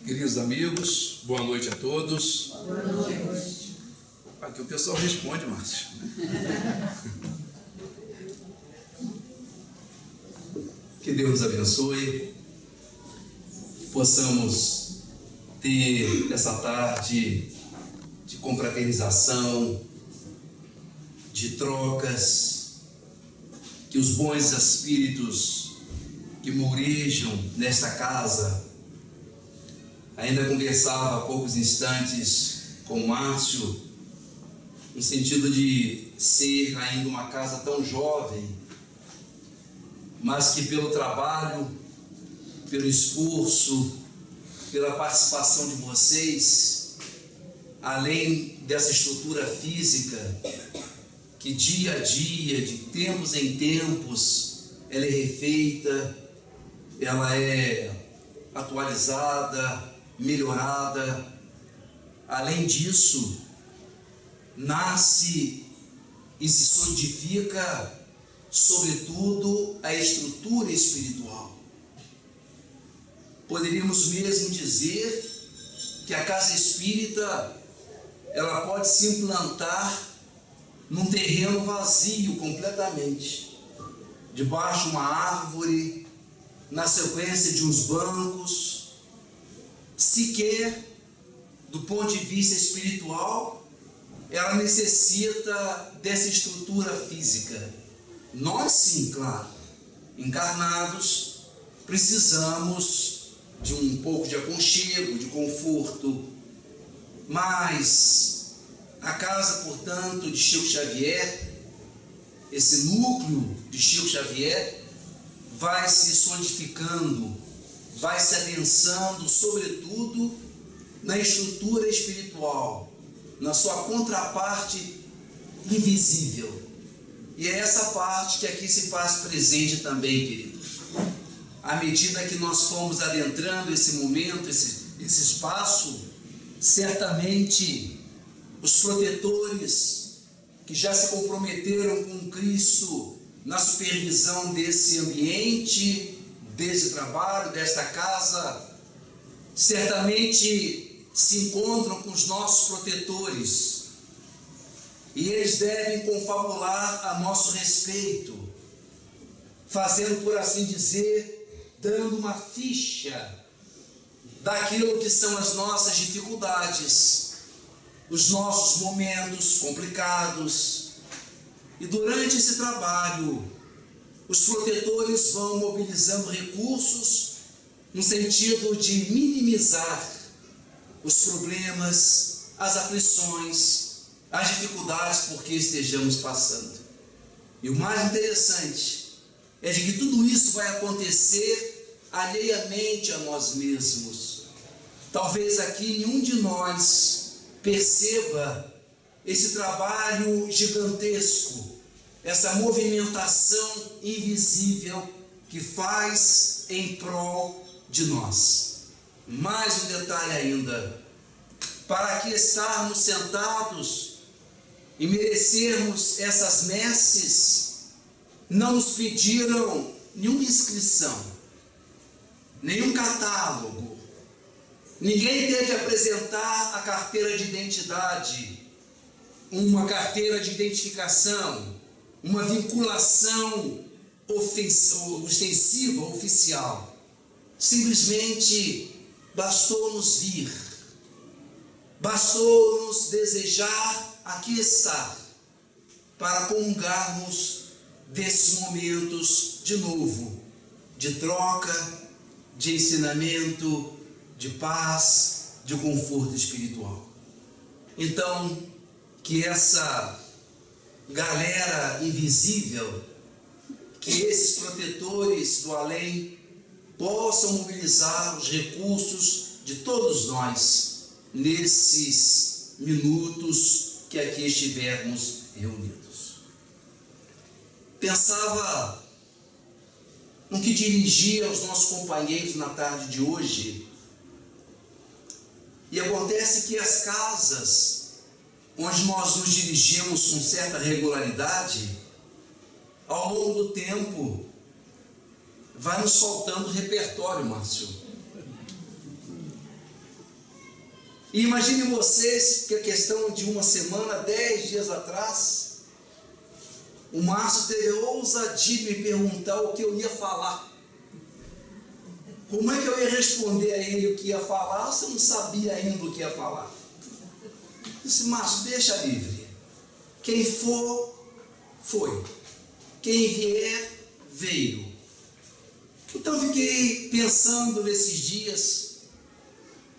Queridos amigos, boa noite a todos. Boa noite. Aqui o pessoal responde, Márcio. Que Deus nos abençoe, possamos ter essa tarde de confraternização, de trocas, que os bons espíritos que morejam nesta casa. Ainda conversava há poucos instantes com o Márcio, no sentido de ser ainda uma casa tão jovem, mas que pelo trabalho, pelo esforço, pela participação de vocês, além dessa estrutura física, que dia a dia, de tempos em tempos, ela é refeita, ela é atualizada, melhorada. Além disso, nasce e se solidifica, sobretudo, a estrutura espiritual. Poderíamos mesmo dizer que a casa espírita, ela pode se implantar num terreno vazio completamente, debaixo de uma árvore, na sequência de uns bancos. Sequer, do ponto de vista espiritual, ela necessita dessa estrutura física. Nós sim, claro, encarnados, precisamos de um pouco de aconchego, de conforto, mas a casa, portanto, de Chico Xavier, esse núcleo de Chico Xavier, vai se solidificando, vai se adensando, sobretudo, na estrutura espiritual, na sua contraparte invisível. E é essa parte que aqui se faz presente também, queridos. À medida que nós fomos adentrando esse momento, esse espaço, certamente os protetores que já se comprometeram com Cristo na supervisão desse ambiente, desse trabalho, desta casa, certamente se encontram com os nossos protetores e eles devem confabular a nosso respeito, fazendo, por assim dizer, dando uma ficha daquilo que são as nossas dificuldades, os nossos momentos complicados. E durante esse trabalho, os protetores vão mobilizando recursos no sentido de minimizar os problemas, as aflições, as dificuldades por que estejamos passando. E o mais interessante é de que tudo isso vai acontecer alheiamente a nós mesmos. Talvez aqui nenhum de nós perceba esse trabalho gigantesco, essa movimentação invisível que faz em prol de nós. Mais um detalhe ainda: para que estarmos sentados e merecermos essas messes, não nos pediram nenhuma inscrição, nenhum catálogo, ninguém teve que apresentar a carteira de identidade, uma carteira de identificação, uma vinculação ostensiva, oficial. Simplesmente bastou-nos vir, bastou-nos desejar aqui estar, para comungarmos desses momentos de novo, de troca, de ensinamento, de paz, de conforto espiritual. Então, que essa galera invisível, que esses protetores do além possam mobilizar os recursos de todos nós nesses minutos que aqui estivermos reunidos. Pensava no que dirigia aos nossos companheiros na tarde de hoje, e acontece que as casas onde nós nos dirigimos com certa regularidade, ao longo do tempo, vai nos faltando repertório, Márcio. E imagine vocês que a questão de uma semana, 10 dias atrás, o Márcio teve a ousadia de me perguntar o que eu ia falar. Como é que eu ia responder a ele o que ia falar se eu não sabia ainda o que ia falar? Eu disse, Márcio, deixa livre. Quem for, foi. Quem vier, veio. Então fiquei pensando nesses dias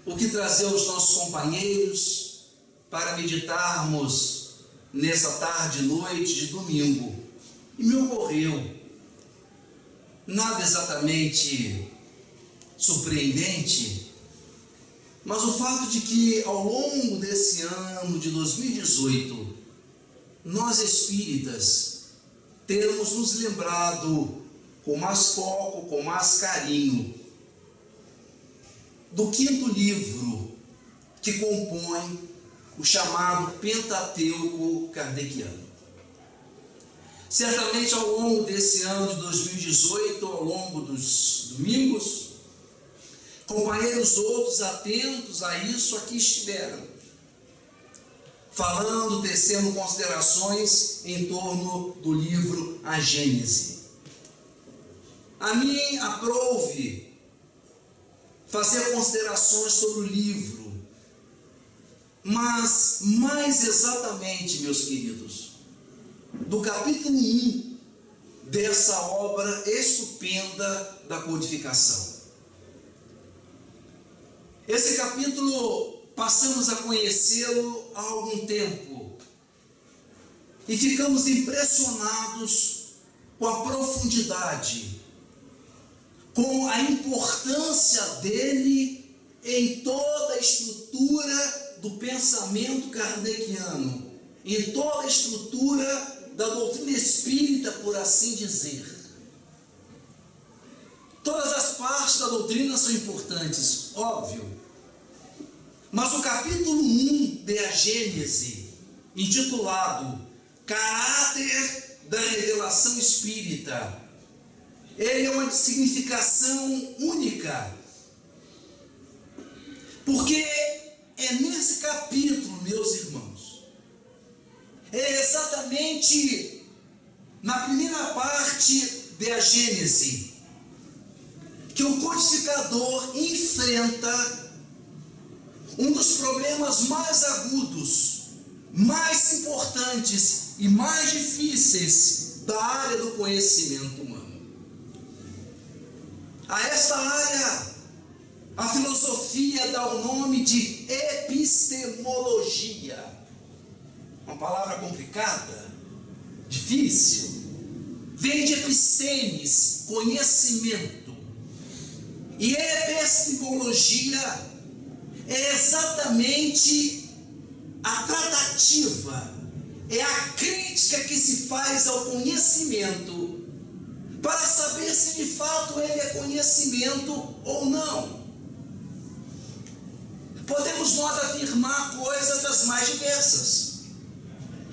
o que trazer aos nossos companheiros para meditarmos nessa tarde e noite de domingo. E me ocorreu, nada exatamente surpreendente, mas o fato de que ao longo desse ano de 2018, nós espíritas temos nos lembrado com mais foco, com mais carinho, do quinto livro que compõe o chamado Pentateuco Kardeciano. Certamente ao longo desse ano de 2018, ao longo dos domingos, companheiros outros atentos a isso aqui estiveram, falando, tecendo considerações em torno do livro A Gênese. A mim aprouve fazer considerações sobre o livro, mas mais exatamente, meus queridos, do capítulo 1 dessa obra estupenda da codificação. Esse capítulo passamos a conhecê-lo há algum tempo e ficamos impressionados com a profundidade, com a importância dele em toda a estrutura do pensamento kardeciano, em toda a estrutura da doutrina espírita, por assim dizer. Todas as partes da doutrina são importantes, óbvio, mas o capítulo 1 de A Gênese, intitulado Caráter da Revelação Espírita, ele é uma significação única, porque é nesse capítulo, meus irmãos, é exatamente na primeira parte de A Gênese, que o codificador enfrenta um dos problemas mais agudos, mais importantes e mais difíceis da área do conhecimento humano. A esta área, a filosofia dá o nome de epistemologia. Uma palavra complicada, difícil. Vem de epistemes, conhecimento. E epistemologia é exatamente a tratativa, é a crítica que se faz ao conhecimento para saber se de fato ele é conhecimento ou não. Podemos nós afirmar coisas das mais diversas.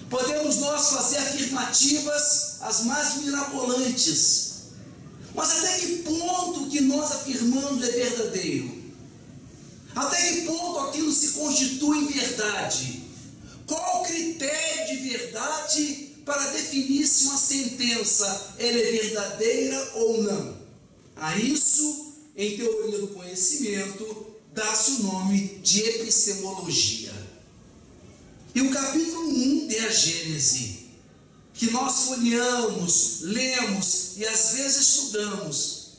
Podemos nós fazer afirmativas as mais mirabolantes. Mas até que ponto o que nós afirmamos é verdadeiro? Até que ponto aquilo se constitui verdade? Qual o critério de verdade para definir se uma sentença ela é verdadeira ou não? A isso, em teoria do conhecimento, dá-se o nome de epistemologia. E o capítulo 1 de A Gênese, que nós folheamos, lemos e às vezes estudamos,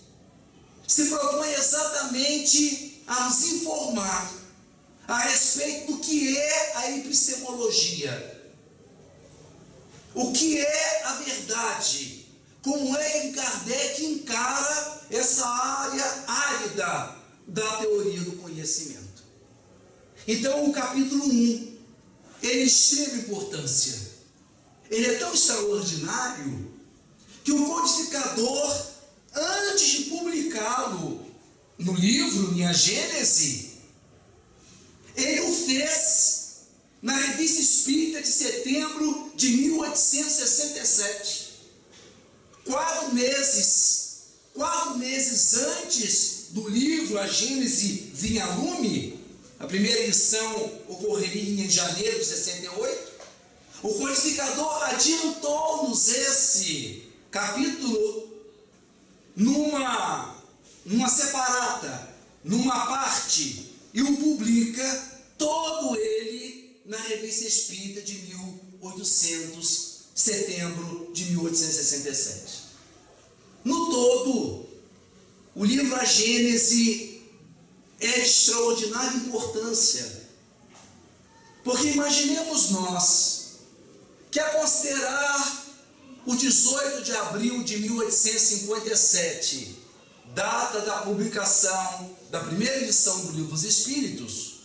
se propõe exatamente a nos informar a respeito do que é a epistemologia. O que é a verdade? Como é que Kardec encara essa área árida da teoria do conhecimento? Então, o capítulo 1, ele é de extrema importância. Ele é tão extraordinário que o codificador, antes de publicá-lo no livro, em A Gênese, ele o fez na Revista Espírita de setembro de 1867. 4 meses antes do livro A Gênese vir a lume, A primeira edição ocorreria em janeiro de 68. O codificador adiantou-nos esse capítulo numa separata, numa parte, e o publica todo ele na Revista Espírita de setembro de 1867. No todo, o livro A Gênese é de extraordinária importância, porque imaginemos nós que, a considerar o 18 de abril de 1857, data da publicação da primeira edição do Livro dos Espíritos,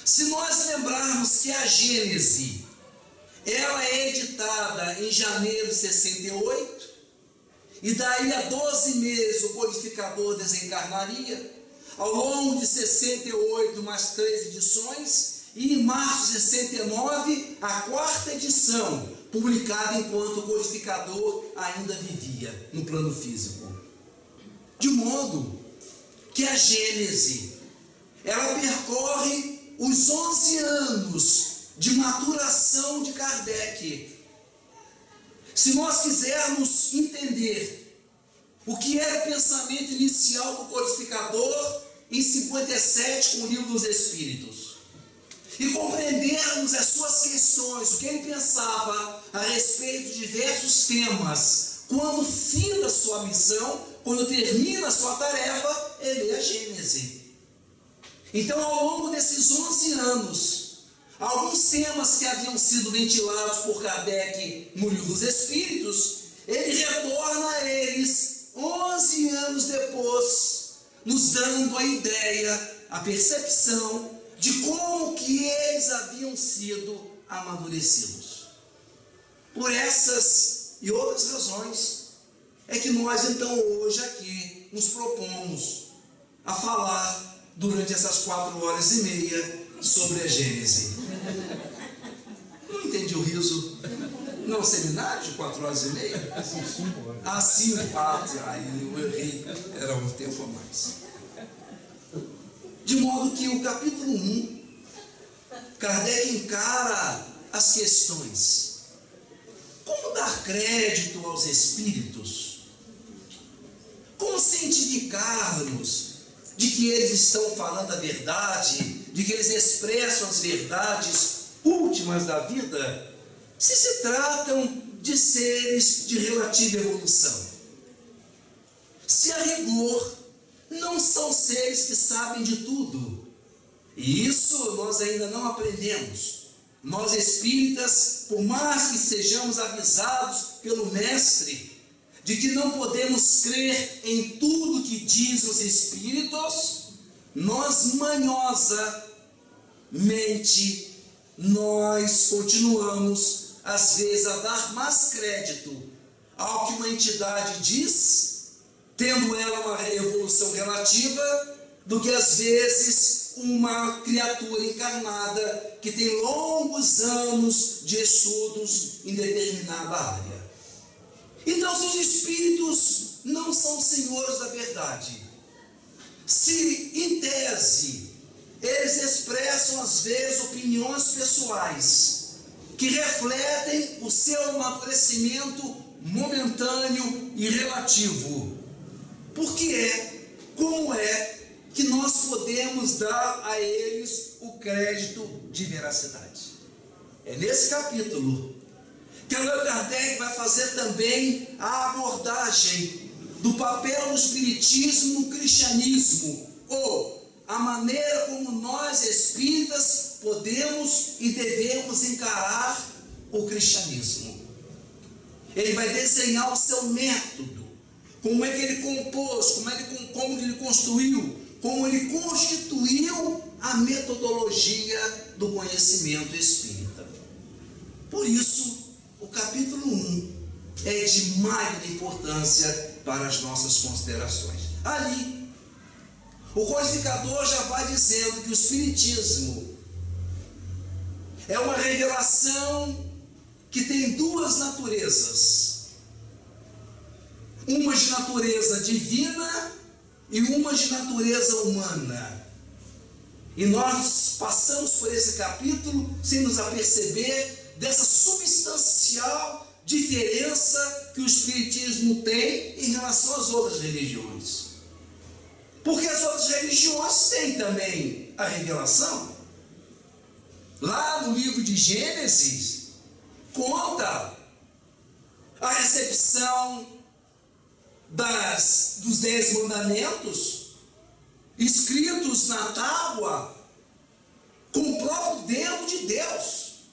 se nós lembrarmos que a Gênese, ela é editada em janeiro de 68, e daí a 12 meses o codificador desencarnaria, ao longo de 68 mais 3 edições, e em março de 69 a 4ª edição, publicada enquanto o codificador ainda vivia no plano físico. De modo que a Gênese, ela percorre os 11 anos de maturação de Kardec. Se nós quisermos entender o que era o pensamento inicial do codificador em 57 com o Livro dos Espíritos, e compreendermos as suas questões, o que ele pensava a respeito de diversos temas, quando finda a sua missão, quando termina a sua tarefa, ele é a Gênese. Então, ao longo desses 11 anos, alguns temas que haviam sido ventilados por Kardec no Livro dos Espíritos, ele retorna a eles 11 anos depois, nos dando a ideia, a percepção de como que eles haviam sido amadurecidos. Por essas e outras razões, é que nós então hoje aqui nos propomos a falar durante essas 4h30 sobre a Gênese. Não entendi o riso. Não, seminário de 4h30? Ah, 5, aí eu errei, era um tempo a mais. De modo que o capítulo 1, Kardec encara as questões. Como dar crédito aos espíritos? Como cientificar-nos de que eles estão falando a verdade, de que eles expressam as verdades últimas da vida, se tratam de seres de relativa evolução? Se a rigor não são seres que sabem de tudo, e isso nós ainda não aprendemos. Nós espíritas, por mais que sejamos avisados pelo Mestre de que não podemos crer em tudo que diz os espíritos, nós manhosamente nós continuamos às vezes a dar mais crédito ao que uma entidade diz, tendo ela uma evolução relativa, do que às vezes uma criatura encarnada que tem longos anos de estudos em determinada área. Então, se os espíritos não são senhores da verdade, se em tese eles expressam às vezes opiniões pessoais que refletem o seu amadurecimento momentâneo e relativo, como é que nós podemos dar a eles o crédito de veracidade? É nesse capítulo que Allan Kardec vai fazer também a abordagem do papel do espiritismo no cristianismo, ou a maneira como nós espíritas podemos e devemos encarar o cristianismo. Ele vai desenhar o seu método, como é que ele compôs, como ele construiu, como ele constituiu a metodologia do conhecimento espírita. Por isso, o capítulo 1 é de magna importância para as nossas considerações. Ali, o codificador já vai dizendo que o Espiritismo é uma revelação que tem duas naturezas. Uma de natureza divina e uma de natureza humana. E nós passamos por esse capítulo sem nos aperceber dessa substancial diferença que o Espiritismo tem em relação às outras religiões. Porque as outras religiões têm também a revelação. Lá no livro de Gênesis, conta a recepção dos 10 mandamentos, escritos na tábua, com o próprio dedo de Deus,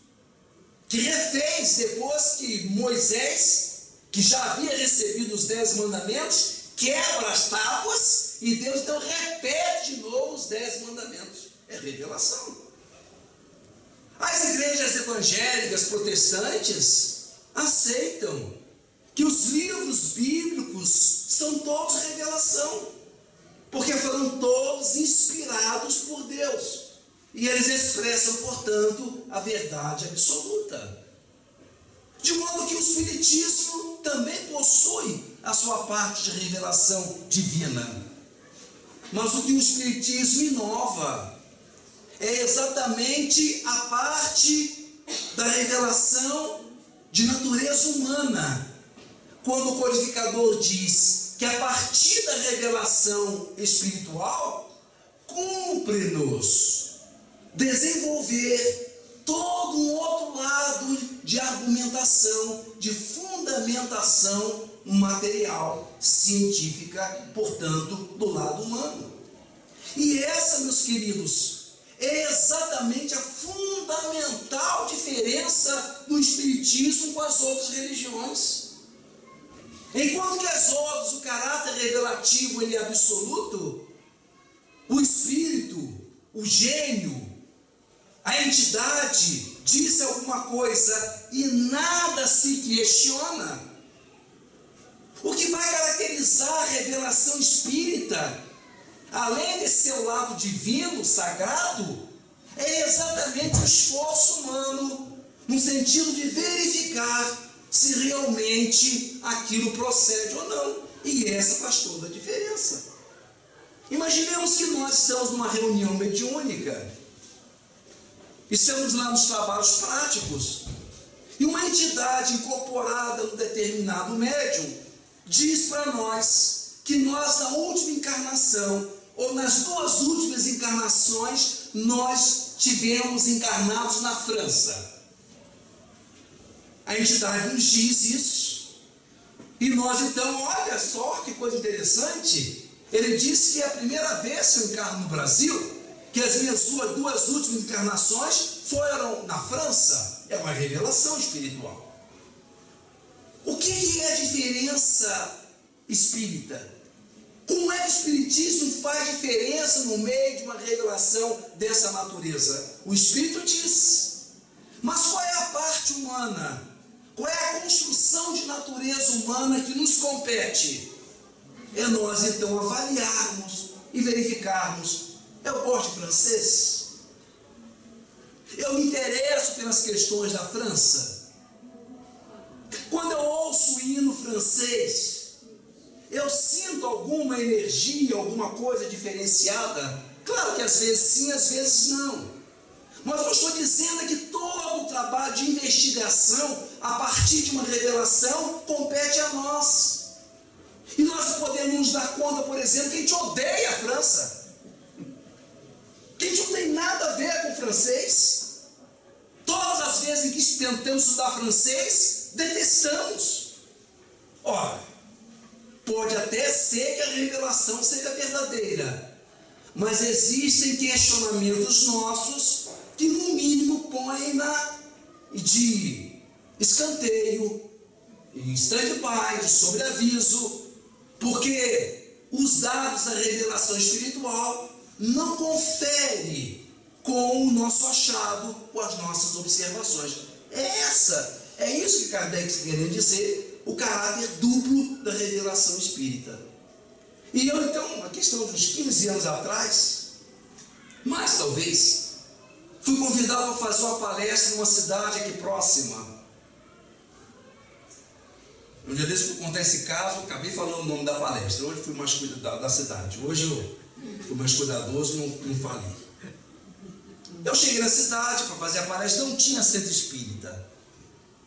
que refez depois que Moisés, que já havia recebido os 10 mandamentos, quebra as tábuas, e Deus então repete de novo os 10 mandamentos. É revelação. As igrejas evangélicas protestantes aceitam que os livros bíblicos são todos revelação, porque foram todos inspirados por Deus, e eles expressam, portanto, a verdade absoluta. De modo que o Espiritismo também possui a sua parte de revelação divina. Mas o que o Espiritismo inova é exatamente a parte da revelação de natureza humana, quando o codificador diz que a partir da revelação espiritual, cumpre-nos desenvolver todo um outro lado de argumentação, de fundamentação material, científica, portanto, do lado humano. E essa, meus queridos, é exatamente a fundamental diferença do Espiritismo com as outras religiões. Enquanto que as outras, o caráter revelativo ele é absoluto, o Espírito, o gênio, a entidade diz alguma coisa e nada se questiona. O que vai caracterizar a revelação espírita, além desse seu lado divino, sagrado, é exatamente o esforço humano, no sentido de verificar se realmente aquilo procede ou não. E essa faz toda a diferença. Imaginemos que nós estamos numa reunião mediúnica, estamos lá nos trabalhos práticos, e uma entidade incorporada no determinado médium diz para nós que nós, na última encarnação, ou nas 2 últimas encarnações, nós tivemos encarnados na França. A entidade nos diz isso, e nós então, olha só que coisa interessante, ele disse que é a primeira vez que eu encarno no Brasil, que as minhas 2 últimas encarnações foram na França. É uma revelação espiritual. O que é a diferença espírita? Como é que o Espiritismo faz diferença no meio de uma revelação dessa natureza? O Espírito diz. Mas qual é a parte humana? Qual é a construção de natureza humana que nos compete? É nós então avaliarmos e verificarmos. Eu gosto de francês? Eu me interesso pelas questões da França? Quando eu ouço o hino francês, eu sinto alguma energia, alguma coisa diferenciada? Claro que às vezes sim, às vezes não. Mas eu estou dizendo é que todo o trabalho de investigação, a partir de uma revelação, compete a nós. E nós podemos nos dar conta, por exemplo, que a gente odeia a França, que a gente não tem nada a ver com o francês. Todas as vezes em que tentamos estudar francês, detestamos. Ora, pode até ser que a revelação seja verdadeira, mas existem questionamentos nossos que no mínimo põem-na de escanteio, em stand-by, de sobreaviso, porque os dados da revelação espiritual não conferem com o nosso achado, com as nossas observações. É isso que Kardec está querendo dizer, o caráter duplo da revelação espírita. E eu então, a questão de uns 15 anos atrás, mais talvez, fui convidado a fazer uma palestra numa cidade aqui próxima. Um dia desse eu contar esse caso, acabei falando o nome da palestra. Hoje fui mais cuidadoso da cidade. Hoje eu fui mais cuidadoso, não falei. Eu cheguei na cidade para fazer a palestra, não tinha centro espírita.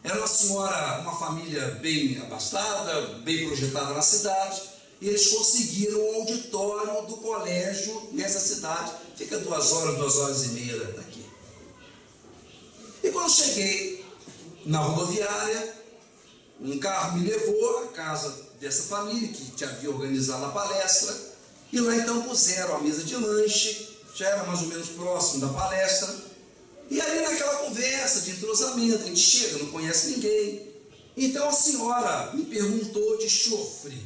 Era uma senhora, uma família bem abastada, bem projetada na cidade, e eles conseguiram um auditório do colégio nessa cidade. Fica 2 horas e meia daqui. E quando cheguei na rodoviária, um carro me levou à casa dessa família que havia organizado a palestra, e lá então puseram a mesa de lanche, já era mais ou menos próximo da palestra, e ali naquela conversa de entrosamento, a gente chega, não conhece ninguém. Então a senhora me perguntou de chofre.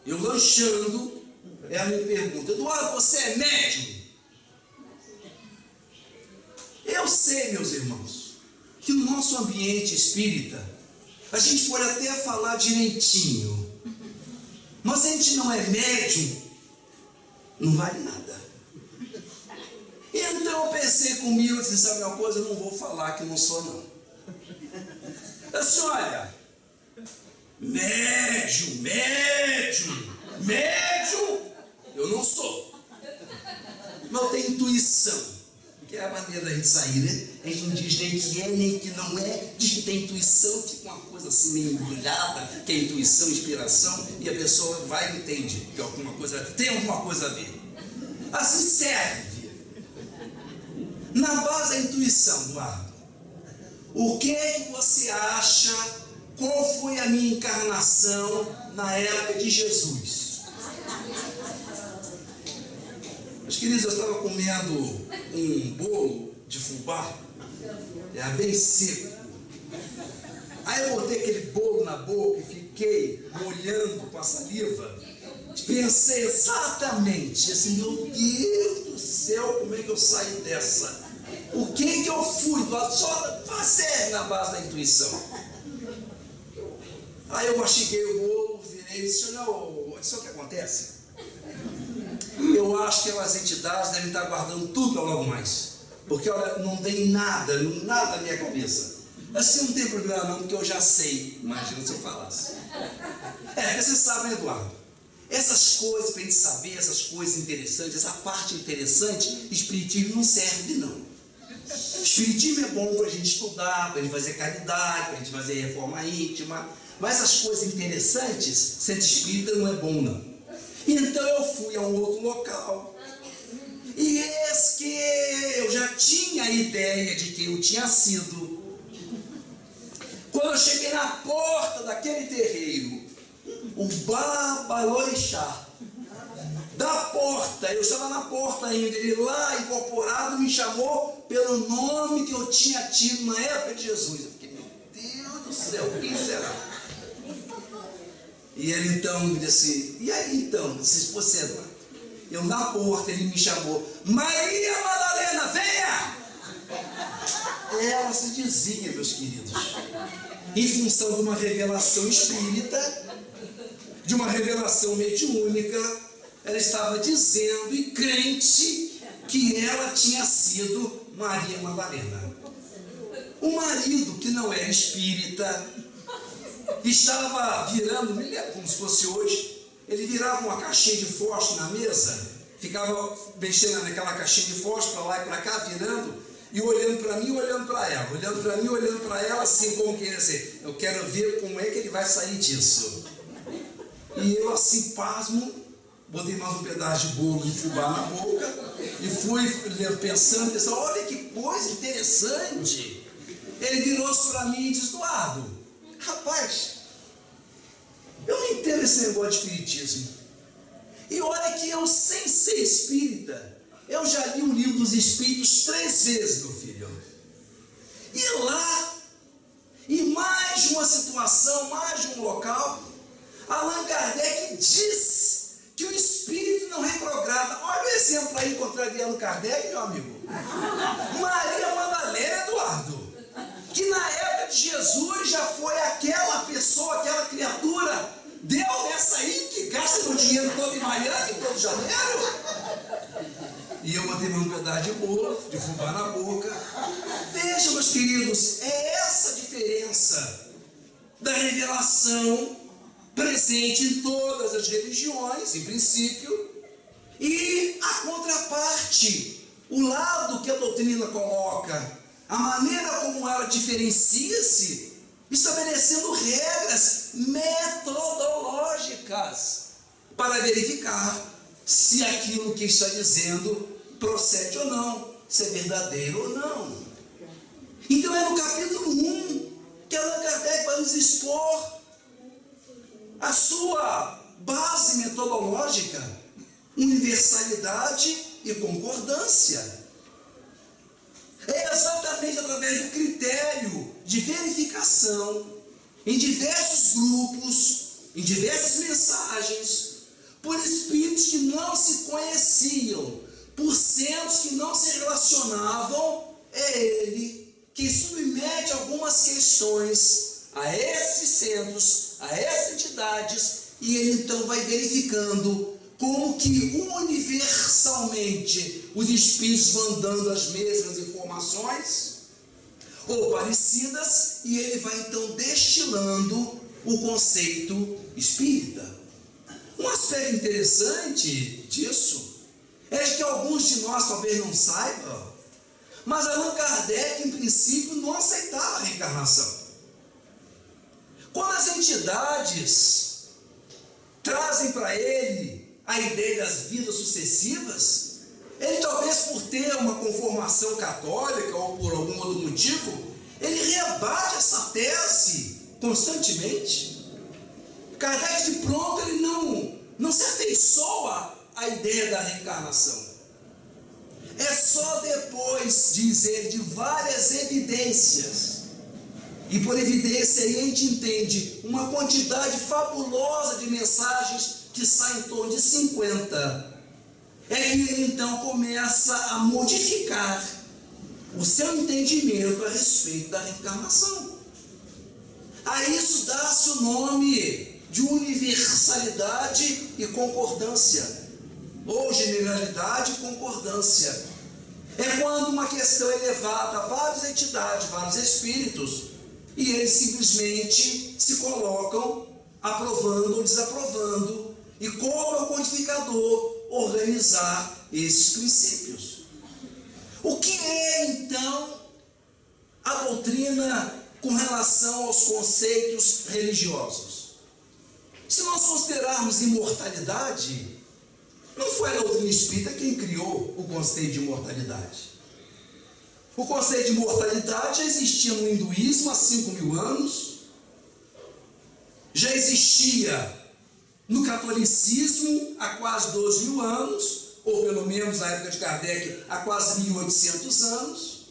Eu lanchando, ela me pergunta: Eduardo, você é médium? Eu sei, meus irmãos, que no nosso ambiente espírita, a gente pode até falar direitinho, mas se a gente não é médium, não vale nada. Então eu pensei comigo, disse: sabe uma coisa, eu não vou falar que não sou não. Eu disse: olha, médium, eu não sou, mas eu tenho intuição, que é a maneira da gente sair, né? A gente não diz nem que é, nem que não é, diz que tem intuição, fica uma coisa assim meio embrulhada, que é intuição, inspiração, e a pessoa vai e entende que alguma coisa, tem alguma coisa a ver. Assim serve. Na base da intuição, Eduardo, o que é que você acha? Qual foi a minha encarnação na época de Jesus? Meus queridos, eu estava comendo um bolo de fubá, era bem seco. Aí eu botei aquele bolo na boca e fiquei molhando com a saliva. Pensei exatamente assim: meu Deus do céu, como é que eu saí dessa? O que eu fui? Só fazer na base da intuição. Aí eu mastiguei o bolo, virei e disse: olha, isso é o que acontece? Eu acho que as entidades devem estar guardando tudo para logo mais. Porque olha, não tem nada na minha cabeça. Assim não tem problema não, porque eu já sei. Imagina se eu falasse. Você sabe, Eduardo, essas coisas para a gente saber, essas coisas interessantes, essa parte interessante, espiritismo não serve não. Espiritismo é bom para a gente estudar, para a gente fazer caridade, para a gente fazer reforma íntima, mas as coisas interessantes, centro espírita não é bom não. Então eu fui a um outro local, e eis que eu já tinha a ideia de quem eu tinha sido. Quando eu cheguei na porta daquele terreiro, o Babalorixá, da porta, eu estava na porta ainda, ele lá incorporado me chamou pelo nome que eu tinha tido na época de Jesus. Eu fiquei: meu Deus do céu, quem será? E ele então me disse: e aí então, se você, Eduardo? Eu na porta, ele me chamou: Maria Madalena, venha! Ela se dizia, meus queridos, em função de uma revelação espírita, de uma revelação mediúnica, ela estava dizendo e crente que ela tinha sido Maria Madalena. O marido, que não era espírita, estava virando, me lembro como se fosse hoje, ele virava uma caixinha de fósforo na mesa, ficava mexendo naquela caixinha de fósforo para lá e para cá, virando, e olhando para mim, olhando para ela, olhando para mim, olhando para ela, assim como queria dizer: eu quero ver como é que ele vai sair disso. E eu assim, pasmo, botei mais um pedaço de bolo de fubá na boca, e fui pensando, olha que coisa interessante. Ele virou-se para mim e disse: Eduardo, rapaz, eu não entendo esse negócio de espiritismo. E olha que eu, sem ser espírita, eu já li o livro dos Espíritos 3 vezes, meu filho. E lá, em mais de uma situação, mais de um local, Allan Kardec diz que o espírito não retrograda. Olha o exemplo aí contrariando Kardec, meu amigo. Maria Madalena, Eduardo, que na época de Jesus já foi aquela pessoa, aquela criatura, deu nessa aí que gasta o dinheiro todo em Miami, todo janeiro. E eu botei um pedaço de bolo, de fubá na boca. Vejam, meus queridos, é essa a diferença da revelação presente em todas as religiões, em princípio, e a contraparte, o lado que a doutrina coloca, a maneira como ela diferencia-se, estabelecendo regras metodológicas para verificar se aquilo que está dizendo procede ou não, se é verdadeiro ou não. Então é no capítulo 1 que Allan Kardec vai nos expor a sua base metodológica, universalidade e concordância. É exatamente através do critério de verificação em diversos grupos, em diversas mensagens, por espíritos que não se conheciam, por centros que não se relacionavam, é ele que submete algumas questões a esses centros, a essas entidades, e ele então vai verificando como que universalmente os espíritos vão dando as mesmas informações ou parecidas, e ele vai então destilando o conceito espírita. Um aspecto interessante disso é que alguns de nós talvez não saibam, mas Allan Kardec, em princípio, não aceitava a reencarnação. Quando as entidades trazem para ele a ideia das vidas sucessivas, ele talvez por ter uma conformação católica ou por algum outro motivo, ele rebate essa tese constantemente. Kardec de pronto ele não se afeiçoa à ideia da reencarnação. É só depois, diz ele, de várias evidências, e por evidência aí a gente entende uma quantidade fabulosa de mensagens que saem em torno de 50, é que ele então começa a modificar o seu entendimento a respeito da reencarnação. A isso dá-se o nome de universalidade e concordância, ou generalidade e concordância. É quando uma questão é levada a várias entidades, vários espíritos, e eles simplesmente se colocam aprovando ou desaprovando, e como é o codificador organizar esses princípios. O que é então a doutrina com relação aos conceitos religiosos? Se nós considerarmos imortalidade, não foi a doutrina espírita quem criou o conceito de imortalidade. O conceito de imortalidade já existia no hinduísmo há 5.000 anos, já existia no catolicismo há quase 12.000 anos, ou pelo menos na época de Kardec há quase 1.800 anos,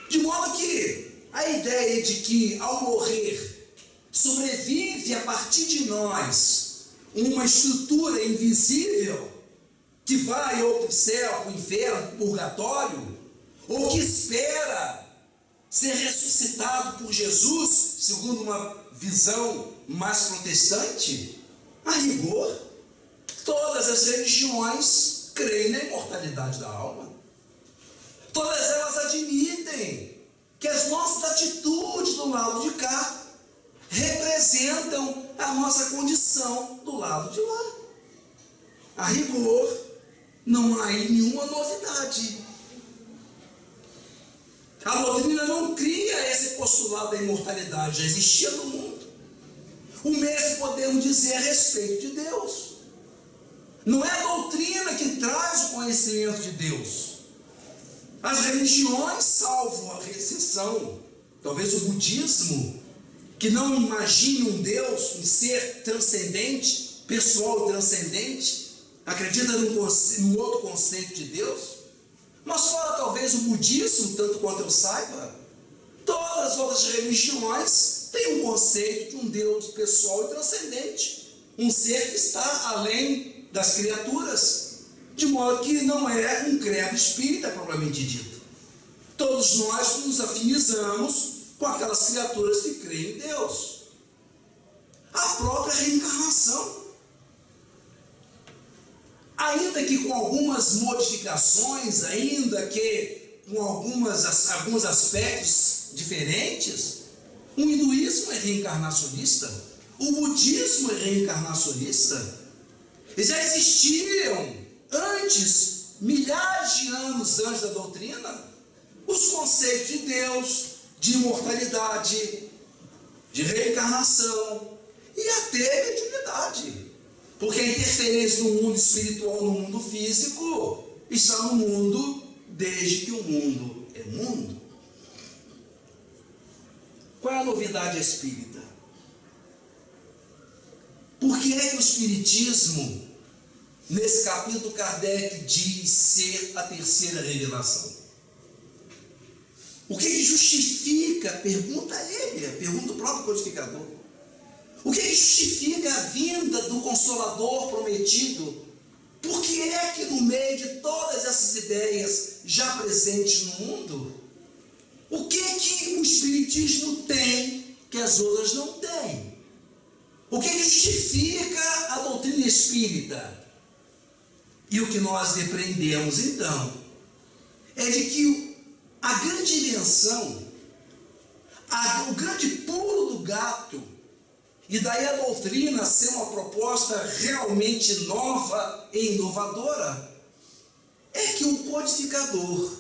de modo que a ideia de que ao morrer sobrevive a partir de nós uma estrutura invisível que vai ou para o céu, para o inferno, para o purgatório, ou que espera ser ressuscitado por Jesus, segundo uma visão mais protestante, a rigor, todas as religiões creem na imortalidade da alma. Todas elas admitem que as nossas atitudes do lado de cá representam a nossa condição do lado de lá. A rigor, não há aí nenhuma novidade. A doutrina não cria esse postulado da imortalidade, já existia no mundo. O mesmo podemos dizer a respeito de Deus. Não é a doutrina que traz o conhecimento de Deus. As religiões, salvo a exceção, talvez o budismo, que não imagina um Deus, um ser transcendente, pessoal e transcendente, acredita num outro conceito de Deus. Mas fora talvez o budismo, tanto quanto eu saiba, todas as outras religiões têm um conceito de um Deus pessoal e transcendente, um ser que está além das criaturas, de modo que não é um credo espírita propriamente dito. Todos nós nos afinizamos com aquelas criaturas que creem em Deus. A própria reencarnação, ainda que com algumas modificações, ainda que com alguns aspectos diferentes, o hinduísmo é reencarnacionista, o budismo é reencarnacionista. Já existiam antes milhares de anos antes da doutrina, os conceitos de Deus, de imortalidade, de reencarnação e até mediunidade. Porque a interferência do mundo espiritual no mundo físico está no mundo desde que o mundo é mundo. Qual é a novidade espírita? Por que é que o Espiritismo, nesse capítulo, Kardec diz ser a terceira revelação? O que justifica, pergunta ele, pergunta o próprio codificador, o que justifica a vinda do Consolador prometido? Por que é que no meio de todas essas ideias já presentes no mundo, o que o Espiritismo tem que as outras não têm? O que justifica a doutrina espírita? E o que nós depreendemos então é de que a grande invenção, o grande pulo do gato, e daí a doutrina ser uma proposta realmente nova e inovadora, é que o codificador,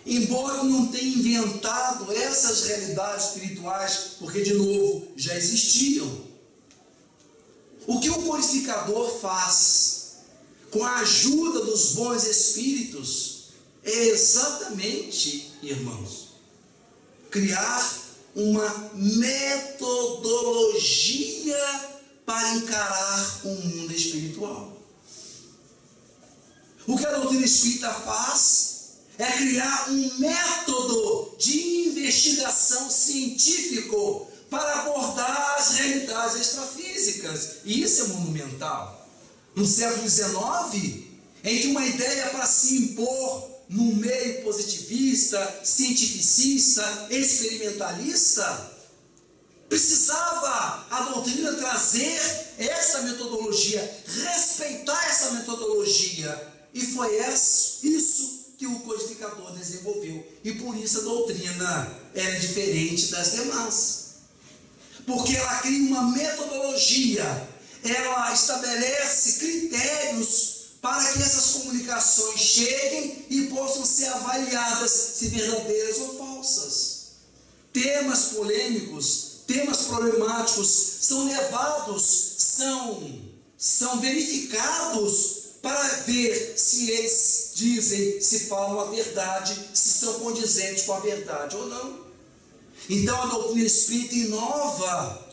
embora não tenha inventado essas realidades espirituais, porque de novo já existiam, o que o codificador faz com a ajuda dos bons espíritos é exatamente, irmãos, criar uma metodologia para encarar o mundo espiritual. O que a doutrina espírita faz é criar um método de investigação científico para abordar as realidades extrafísicas. E isso é monumental. No século XIX, em que uma ideia para se impor no meio positivista, cientificista, experimentalista, precisava a doutrina trazer essa metodologia, respeitar essa metodologia. E foi isso que o codificador desenvolveu. E por isso a doutrina é diferente das demais. Porque ela cria uma metodologia, ela estabelece critérios para que essas comunicações cheguem e possam ser avaliadas se verdadeiras ou falsas. Temas polêmicos, temas problemáticos são levados, são verificados para ver se eles dizem, se falam a verdade, se são condizentes com a verdade ou não. Então a doutrina espírita inova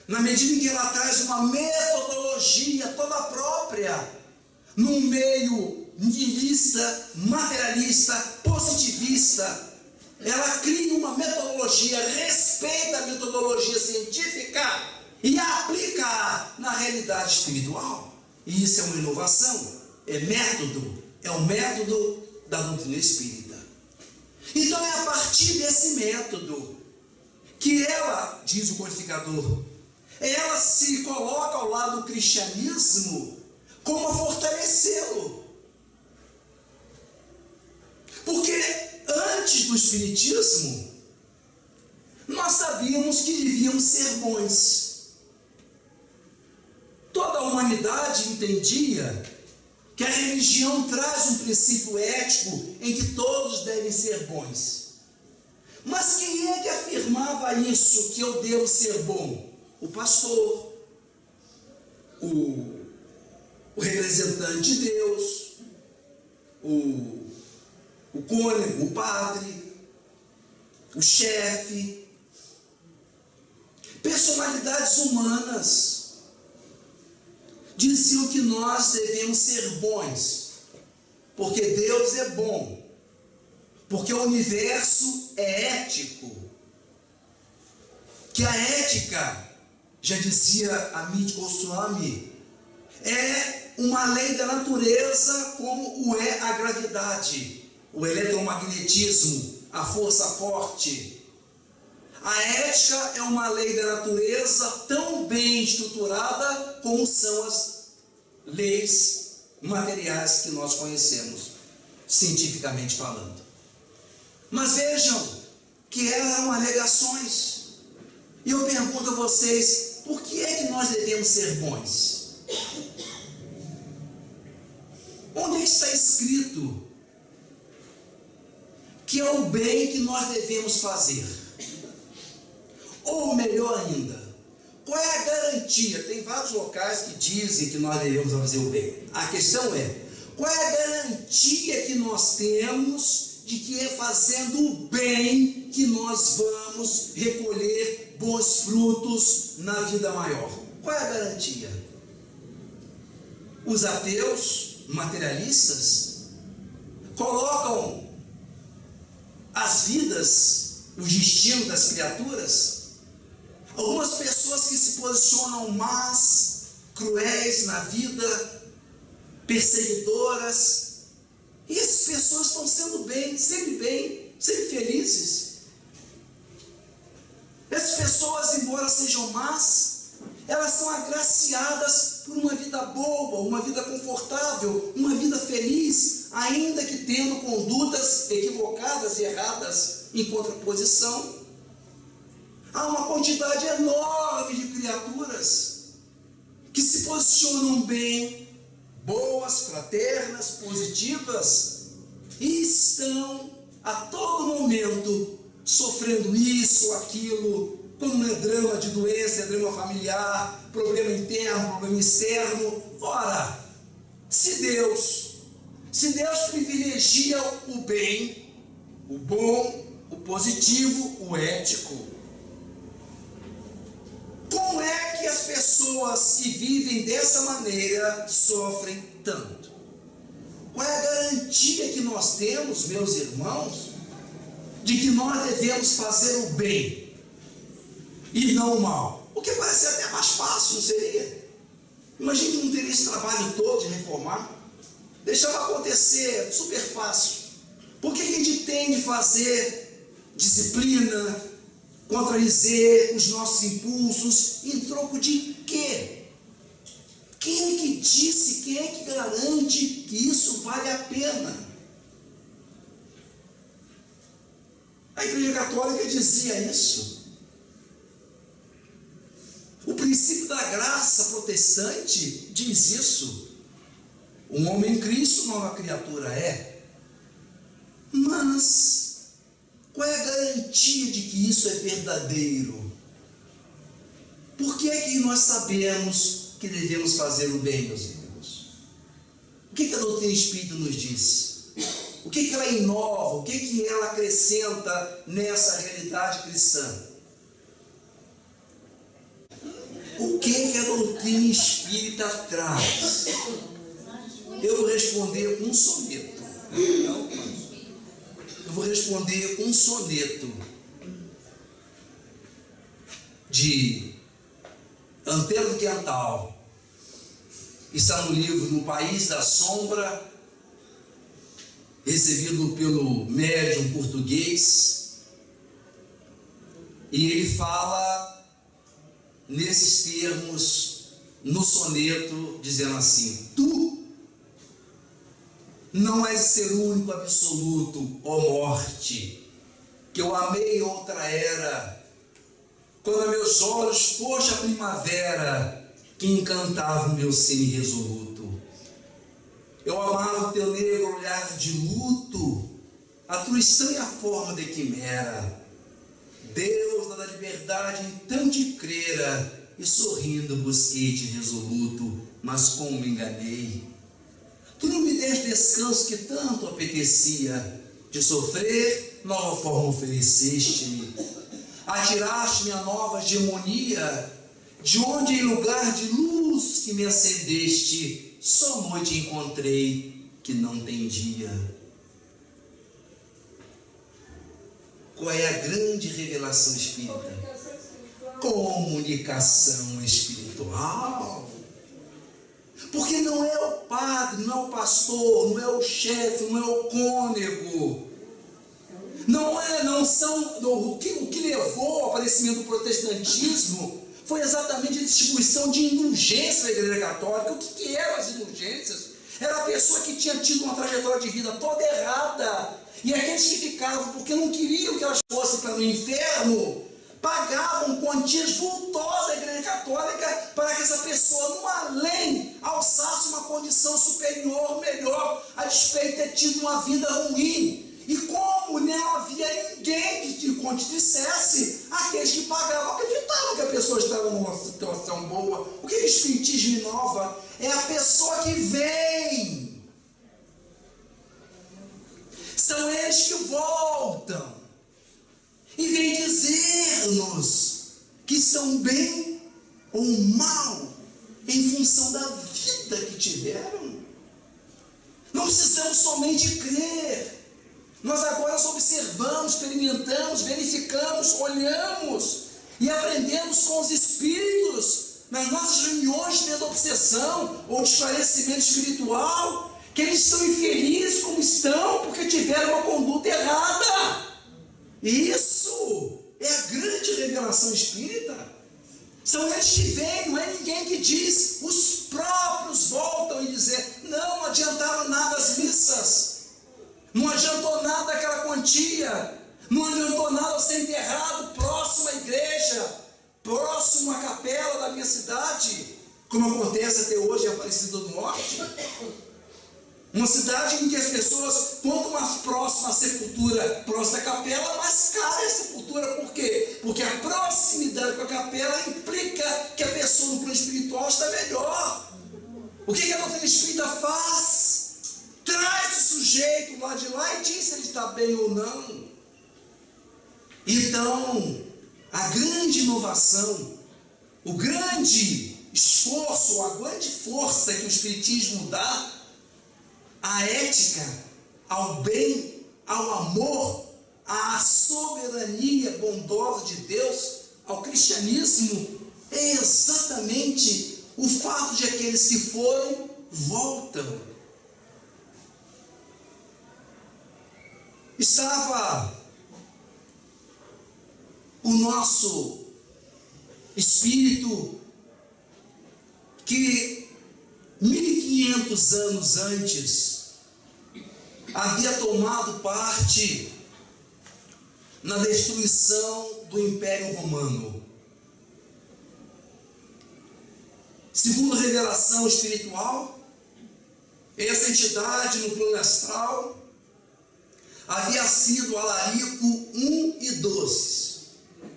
na medida em que ela traz uma metodologia toda própria, num meio nihilista, materialista, positivista. Ela cria uma metodologia, respeita a metodologia científica e aplica na realidade espiritual. E isso é uma inovação, é o método da doutrina espírita. Então é a partir desse método que ela, diz o codificador, ela se coloca ao lado do cristianismo como a fortalecê-lo. Porque antes do espiritismo, nós sabíamos que devíamos ser bons. Toda a humanidade entendia que a religião traz um princípio ético em que todos devem ser bons. Mas quem é que afirmava isso, que eu devo ser bom? O pastor, o representante de Deus, o cônego, o padre, o chefe, personalidades humanas diziam que nós devemos ser bons, porque Deus é bom, porque o universo é ético, que a ética, já dizia Amit Goswami, é uma lei da natureza como o é a gravidade, o eletromagnetismo, a força forte. A ética é uma lei da natureza tão bem estruturada como são as leis materiais que nós conhecemos, cientificamente falando. Mas vejam que eram alegações. E eu pergunto a vocês, por que é que nós devemos ser bons? Onde é que está escrito que é o bem que nós devemos fazer? Ou melhor ainda, qual é a garantia? Tem vários locais que dizem que nós devemos fazer o bem. A questão é, qual é a garantia que nós temos de que é fazendo o bem que nós vamos recolher bons frutos na vida maior? Qual é a garantia? Os ateus, materialistas, colocam as vidas, os destinos das criaturas. Algumas pessoas que se posicionam más, cruéis na vida, perseguidoras, e essas pessoas estão sendo bem, sempre felizes. Essas pessoas, embora sejam más, elas são agraciadas por uma vida boa, uma vida confortável, uma vida feliz, ainda que tendo condutas equivocadas e erradas em contraposição. Há uma quantidade enorme de criaturas que se posicionam bem, boas, fraternas, positivas, e estão a todo momento sofrendo isso, aquilo, quando não é drama de doença, é drama familiar, problema interno, problema externo. Ora, se Deus privilegia o bem, o bom, o positivo, o ético, como é que as pessoas que vivem dessa maneira sofrem tanto? Qual é a garantia que nós temos, meus irmãos, de que nós devemos fazer o bem e não o mal? O que parece até mais fácil, não seria? Imagina que não teria esse trabalho todo de reformar. Deixava acontecer, super fácil. Por que a gente tem de fazer disciplina, contradizer os nossos impulsos, em troco de quê? Quem é que disse, quem é que garante que isso vale a pena? A Igreja Católica dizia isso. O princípio da graça protestante diz isso. Um homem em Cristo, nova criatura é. Mas qual é a garantia de que isso é verdadeiro? Por que é que nós sabemos que devemos fazer o bem, meus irmãos? O que a doutrina espírita nos diz? O que ela inova? O que ela acrescenta nessa realidade cristã? O que a doutrina espírita traz? Eu vou responder com um soneto. Eu vou responder com um soneto de Antero Quental. Está no livro No País da Sombra, recebido pelo médium português, e ele fala nesses termos no soneto, dizendo assim: tu não és ser único absoluto, ó morte, que eu amei outra era, quando a meus olhos foste a primavera que encantava o meu semi resoluto. Eu amava o teu negro olhar de luto, a tua estranha forma de quimera. Deus da liberdade então te crera, e sorrindo busquei-te resoluto, mas como me enganei. Tu não me deste descanso que tanto apetecia, de sofrer, nova forma ofereceste-me. Atiraste-me a nova hegemonia, de onde em lugar de luz que me acendeste, só noite encontrei que não tem dia. Qual é a grande revelação espírita? Comunicação espiritual. Porque não é o padre, não é o pastor, não é o chefe, não é o cônego. O que levou ao aparecimento do protestantismo foi exatamente a distribuição de indulgências da Igreja Católica. O que eram as indulgências? Era a pessoa que tinha tido uma trajetória de vida toda errada, e aqueles que ficavam porque não queriam que elas fossem para o inferno, pagavam quantias vultosas à Igreja Católica para que essa pessoa, no além, ao alçasse uma condição superior, melhor, a despeito de ter tido uma vida ruim. E como não havia ninguém que te dissesse, aqueles que pagavam acreditavam que a pessoa estava numa situação boa. O que o Espiritismo inova é a pessoa que vem. São eles que voltam e vêm dizer-nos que estão bem ou mal em função da vida que tiveram. Não precisamos somente crer. Nós agora observamos, experimentamos, verificamos, olhamos e aprendemos com os espíritos nas nossas reuniões de desobsessão ou de esclarecimento espiritual que eles estão infelizes como estão porque tiveram uma conduta errada. Isso é a grande revelação espírita. São eles que vêm, não é ninguém que diz. Os próprios voltam e dizem: não adiantaram nada as missas. Não adiantou nada aquela quantia, não adiantou nada ser enterrado próximo à igreja, próximo à capela da minha cidade, como acontece até hoje em Aparecida do Norte. Uma cidade em que as pessoas, quanto mais próxima à sepultura, próxima da capela, mais cara é a sepultura. Por quê? Porque a proximidade com a capela implica que a pessoa no plano espiritual está melhor. O que a doutrina espírita faz? Traz o sujeito lá de lá e diz se ele está bem ou não. Então, a grande inovação, o grande esforço, a grande força que o Espiritismo dá à ética, ao bem, ao amor, à soberania bondosa de Deus, ao cristianismo, é exatamente o fato de aqueles que foram, voltam. Estava o nosso espírito que 1500 anos antes havia tomado parte na destruição do Império Romano. Segundo a revelação espiritual, essa entidade no plano astral havia sido Alarico I e II,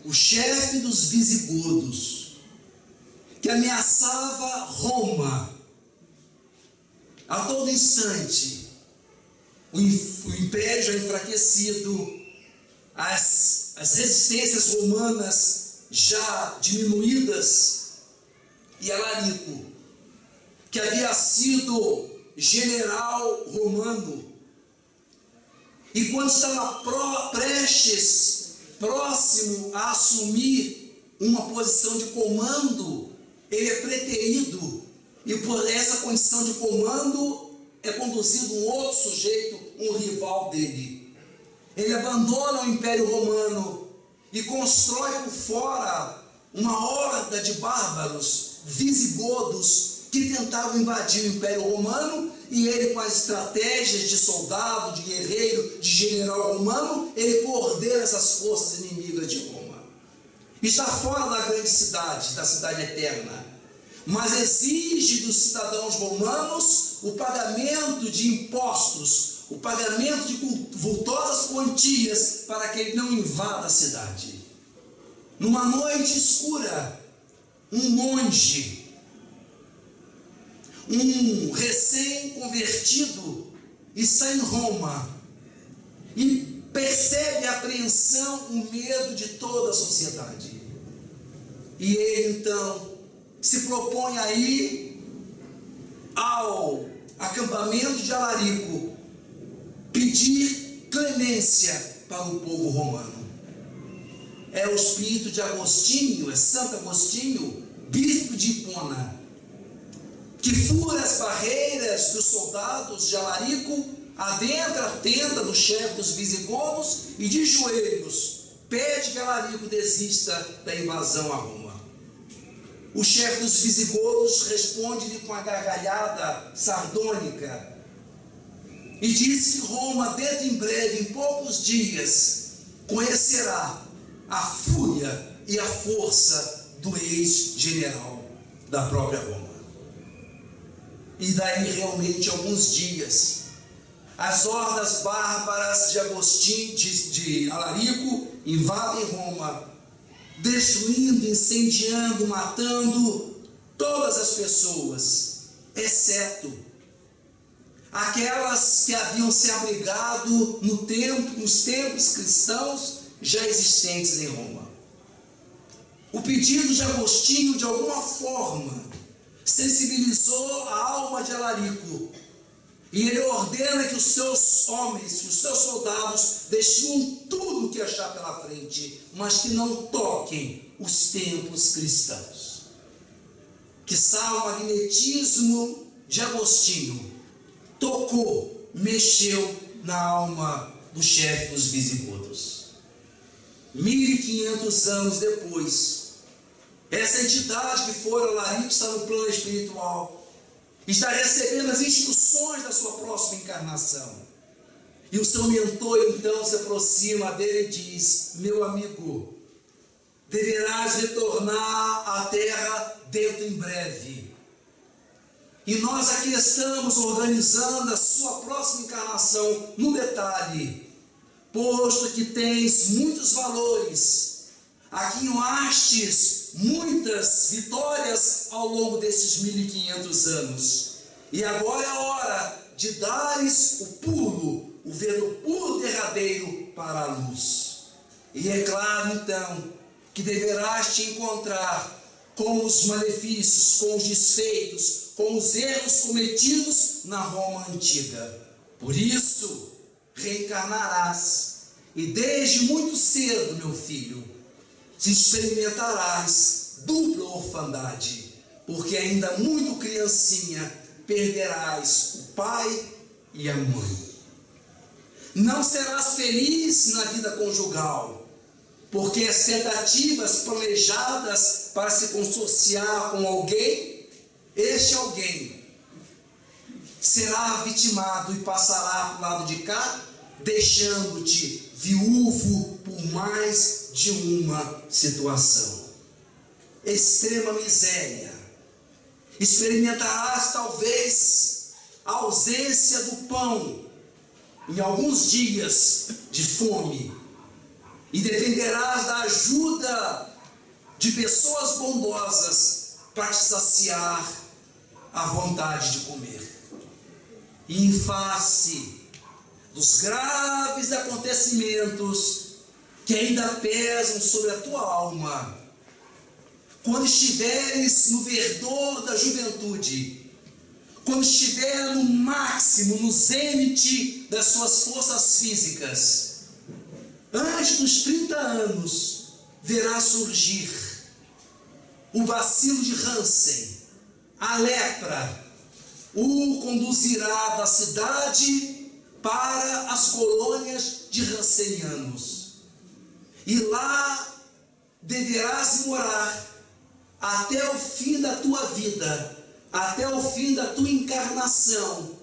o chefe dos visigodos, que ameaçava Roma a todo instante. O império já enfraquecido, as resistências romanas já diminuídas, e Alarico, que havia sido general romano, e quando estava próximo a assumir uma posição de comando, ele é preterido, e por essa condição de comando é conduzido um outro sujeito, um rival dele. Ele abandona o Império Romano e constrói por fora uma horda de bárbaros visigodos que tentavam invadir o Império Romano, e ele, com as estratégias de soldado, de guerreiro, de general romano, ele coordena essas forças inimigas de Roma. Está fora da grande cidade, da cidade eterna, mas exige dos cidadãos romanos o pagamento de impostos, o pagamento de vultosas quantias para que ele não invada a cidade. Numa noite escura, um monge, um recém-convertido, está em Roma e percebe a apreensão, o medo de toda a sociedade. E ele então se propõe a ir ao acampamento de Alarico, pedir clemência para o povo romano. É o espírito de Agostinho, é Santo Agostinho, bispo de Hipona, que fura as barreiras dos soldados de Alarico, adentra a tenda do chefe dos visigodos e de joelhos pede que Alarico desista da invasão a Roma. O chefe dos visigodos responde-lhe com a gargalhada sardônica e diz que Roma, dentro em breve, em poucos dias, conhecerá a fúria e a força do ex-general da própria Roma. e daí realmente alguns dias, as hordas bárbaras de Agostinho, de Alarico, invadem Roma, destruindo, incendiando, matando todas as pessoas, exceto aquelas que haviam se abrigado nos templos cristãos já existentes em Roma. O pedido de Agostinho, de alguma forma, sensibilizou a alma de Alarico, e ele ordena que os seus homens, que os seus soldados destruam tudo que achar pela frente, mas que não toquem os templos cristãos. Quiçá o magnetismo de Agostinho tocou, mexeu na alma do chefe dos visigodos. 1500 anos depois, essa entidade que fora Alarico está no plano espiritual, está recebendo as instruções da sua próxima encarnação. E o seu mentor então se aproxima dele e diz: meu amigo, deverás retornar à terra dentro em breve. E nós aqui estamos organizando a sua próxima encarnação no detalhe, posto que tens muitos valores, aquinhoastes muitas vitórias ao longo desses 1500 anos. E agora é a hora de dares o pulo, o pulo derradeiro para a luz. E é claro então que deverás te encontrar com os malefícios, com os desfeitos, com os erros cometidos na Roma antiga. Por isso, reencarnarás, e desde muito cedo, meu filho, se experimentarás dupla orfandade, porque ainda muito criancinha perderás o pai e a mãe. Não serás feliz na vida conjugal, porque as tentativas planejadas para se consorciar com alguém, este alguém será vitimado e passará para o lado de cá, deixando-te viúvo por mais de uma situação. Extrema miséria. Experimentarás talvez a ausência do pão em alguns dias de fome, e dependerás da ajuda de pessoas bondosas para te saciar a vontade de comer. E em face dos graves acontecimentos que ainda pesam sobre a tua alma, quando estiveres no verdor da juventude, quando estiver no máximo, no zênite das suas forças físicas, antes dos 30 anos, verá surgir o bacilo de Hansen, a lepra, o conduzirá da cidade para as colônias de hansenianos. E lá deverás morar até o fim da tua vida, até o fim da tua encarnação.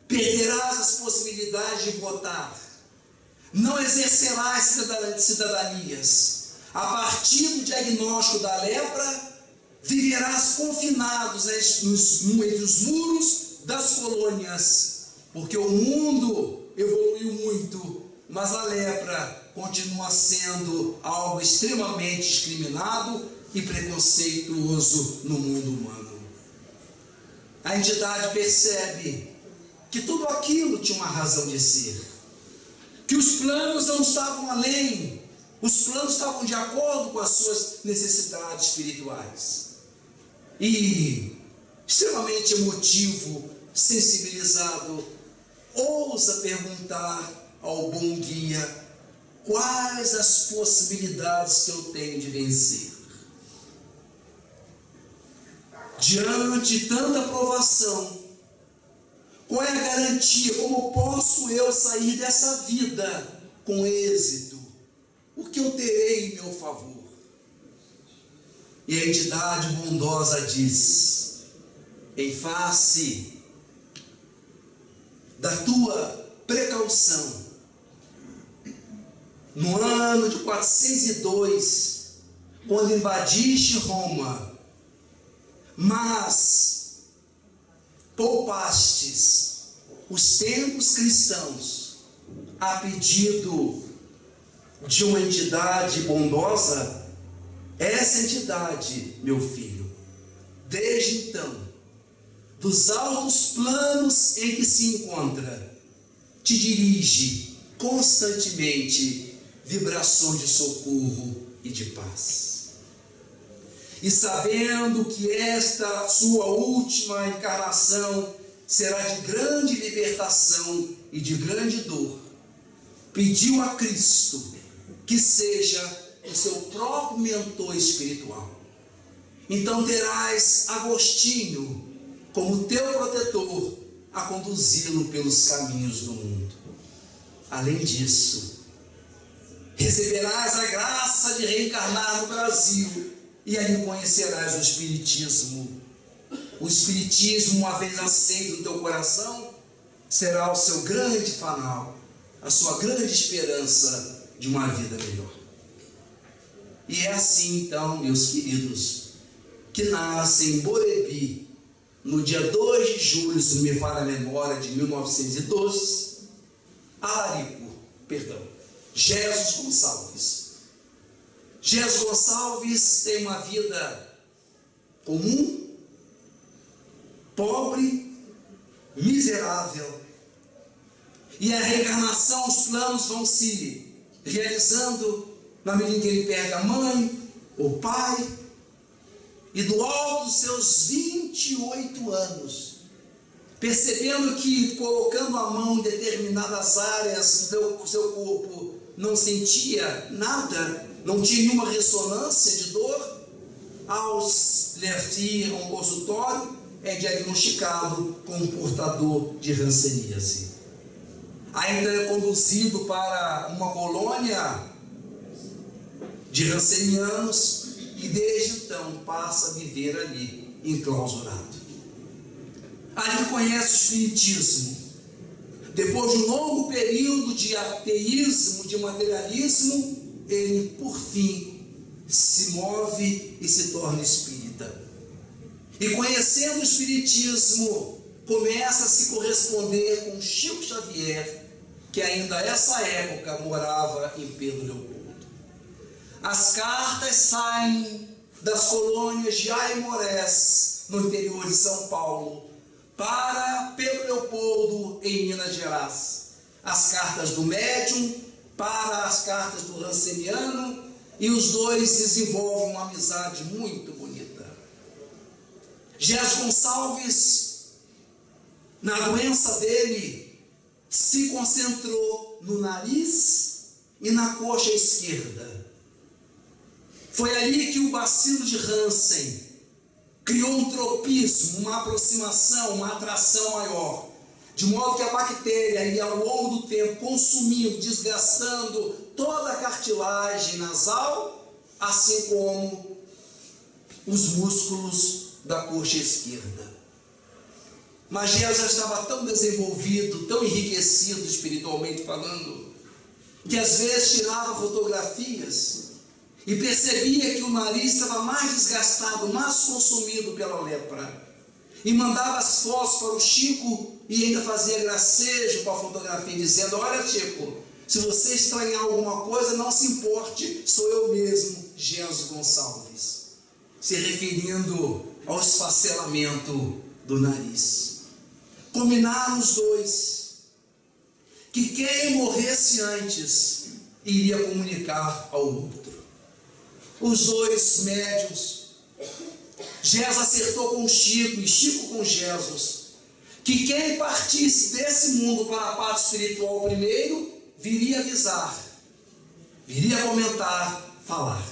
Perderás as possibilidades de votar. Não exercerás cidadanias. A partir do diagnóstico da lepra, viverás confinados entre os muros das colônias, porque o mundo evoluiu muito, mas a lepra continua sendo algo extremamente discriminado e preconceituoso no mundo humano. A entidade percebe que tudo aquilo tinha uma razão de ser, que os planos não estavam além, os planos estavam de acordo com as suas necessidades espirituais. E, extremamente emotivo, sensibilizado, ousa perguntar ao bom guia: quais as possibilidades que eu tenho de vencer? Diante de tanta provação, qual é a garantia? Como posso eu sair dessa vida com êxito? O que eu terei em meu favor? E a entidade bondosa diz: em face da tua precaução, no ano de 402, quando invadiste Roma, mas poupastes os tempos cristãos a pedido de uma entidade bondosa, essa entidade, meu filho, desde então, dos altos planos em que se encontra, te dirige constantemente vibrações de socorro e de paz. E sabendo que esta sua última encarnação será de grande libertação e de grande dor, pediu a Cristo que seja o seu próprio mentor espiritual. Então terás Agostinho como teu protetor a conduzi-lo pelos caminhos do mundo. Além disso, receberás a graça de reencarnar no Brasil e ali conhecerás o Espiritismo. O Espiritismo, uma vez aceito no teu coração, será o seu grande fanal, a sua grande esperança de uma vida melhor. E é assim, então, meus queridos, que nasce em Borebi, no dia 2 de julho, se não me falha a memória, de 1912, Jesus Gonçalves. Jesus Gonçalves tem uma vida comum, pobre, miserável. E a reencarnação, os planos vão se realizando na medida em que ele perde a mãe, o pai, e do alto dos seus 28 anos, percebendo que colocando a mão em determinadas áreas do seu corpo não sentia nada, não tinha nenhuma ressonância de dor, ao ir a um consultório, é diagnosticado como portador de hanseníase. Ainda é conduzido para uma colônia de hansenianos e desde então passa a viver ali, enclausurado. Ali conhece o Espiritismo. Depois de um longo período de ateísmo, de materialismo, ele, por fim, se move e se torna espírita. E conhecendo o Espiritismo, começa a se corresponder com Chico Xavier, que ainda nessa época morava em Pedro Leopoldo. As cartas saem das colônias de Aimorés, no interior de São Paulo, para Pedro Leopoldo, em Minas Gerais. As cartas do médium para as cartas do hanseniano, e os dois desenvolvem uma amizade muito bonita. Jesus Gonçalves, na doença dele, se concentrou no nariz e na coxa esquerda. Foi ali que o bacilo de Hansen criou um tropismo, uma aproximação, uma atração maior, de modo que a bactéria ia ao longo do tempo consumindo, desgastando toda a cartilagem nasal, assim como os músculos da coxa esquerda. Mas Jesus já estava tão desenvolvido, tão enriquecido espiritualmente falando, que às vezes tirava fotografias e percebia que o nariz estava mais desgastado, mais consumido pela lepra. E mandava as fotos para o Chico e ainda fazia gracejo com a fotografia, dizendo: olha, Chico, se você estranhar alguma coisa, não se importe, sou eu mesmo, Jesus Gonçalves. Se referindo ao esfacelamento do nariz. Combinaram os dois que quem morresse antes iria comunicar ao outro. Os dois médiuns, Jesus acertou com Chico e Chico com Jesus, que quem partisse desse mundo para a parte espiritual primeiro, viria avisar, viria comentar, falar.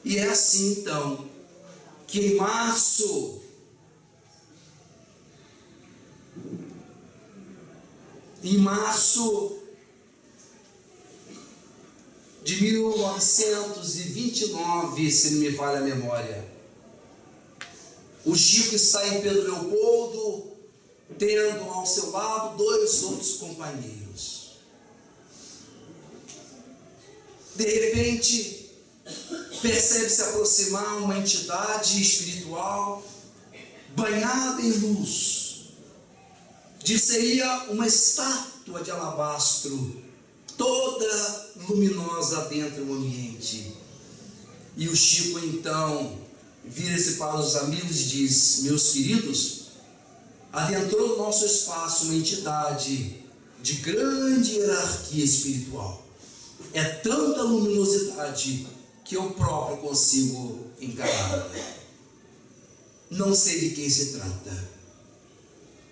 E é assim então, que em março de 1929, se não me falha a memória, o Chico está em Pedro Leopoldo, tendo ao seu lado dois outros companheiros. De repente, percebe-se aproximar uma entidade espiritual, banhada em luz, dir-se-ia uma estátua de alabastro, toda luminosa dentro do ambiente. E o Chico então vira-se para os amigos e diz: meus queridos, adentrou no nosso espaço uma entidade de grande hierarquia espiritual. É tanta luminosidade que eu próprio consigo encará-la. Não sei de quem se trata.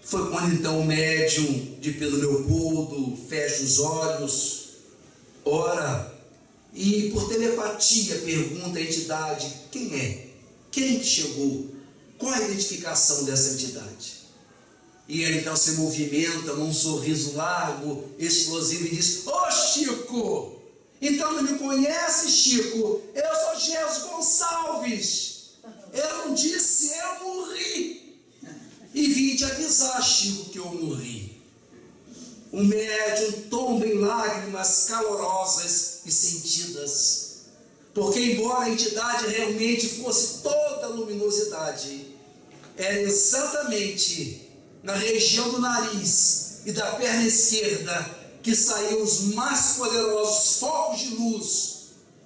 Foi quando então o médium de Pedro Leopoldo fecha os olhos, ora, e por telepatia pergunta à entidade: quem é? Quem chegou? Qual a identificação dessa entidade? E ele então se movimenta num sorriso largo, explosivo, e diz: ô Chico, então não me conhece, Chico? Eu sou Jesus Gonçalves. Eu não disse, eu morri. E vim te avisar, Chico, que eu morri. O médium tomba em lágrimas calorosas e sentidas, porque embora a entidade realmente fosse toda luminosidade, era exatamente na região do nariz e da perna esquerda que saíam os mais poderosos focos de luz,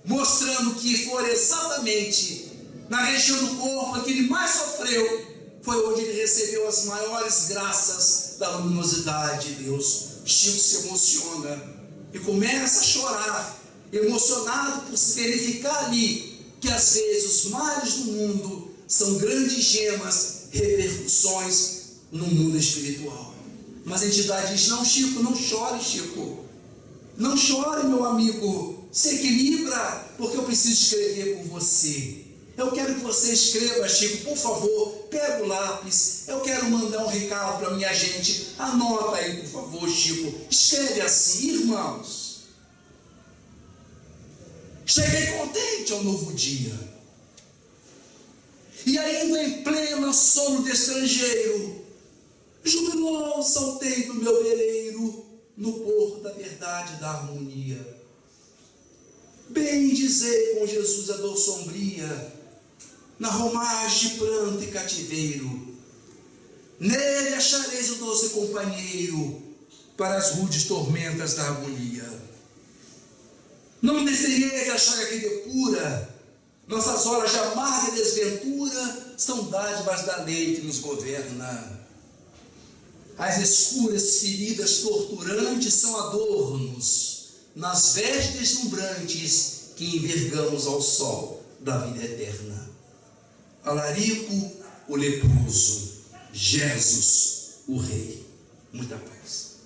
mostrando que foi exatamente na região do corpo que ele mais sofreu, foi onde ele recebeu as maiores graças da luminosidade de Deus. Chico se emociona e começa a chorar, emocionado por se verificar ali que às vezes os males do mundo são grandes gemas, repercussões no mundo espiritual. Mas a entidade diz: não, Chico, não chore, Chico, não chore, meu amigo, se equilibra, porque eu preciso escrever por você. Eu quero que você escreva, Chico, por favor, pega o lápis, eu quero mandar um recado para minha gente, anota aí, por favor, Chico, escreve assim: irmãos, cheguei contente ao novo dia, e ainda em pleno sono de estrangeiro, jubilou, saltei do meu veleiro, no porto da verdade e da harmonia. Bem dizei com Jesus a dor sombria, na romagem de pranto e cativeiro, nele achareis o doce companheiro, para as rudes tormentas da agonia. Não desejeis achar que depura, nossas horas de amarga desventura, são dádivas da lei que nos governa. As escuras feridas torturantes são adornos nas vestes deslumbrantes que envergamos ao sol da vida eterna. Alarico, o leproso, Jesus, o rei. Muita paz.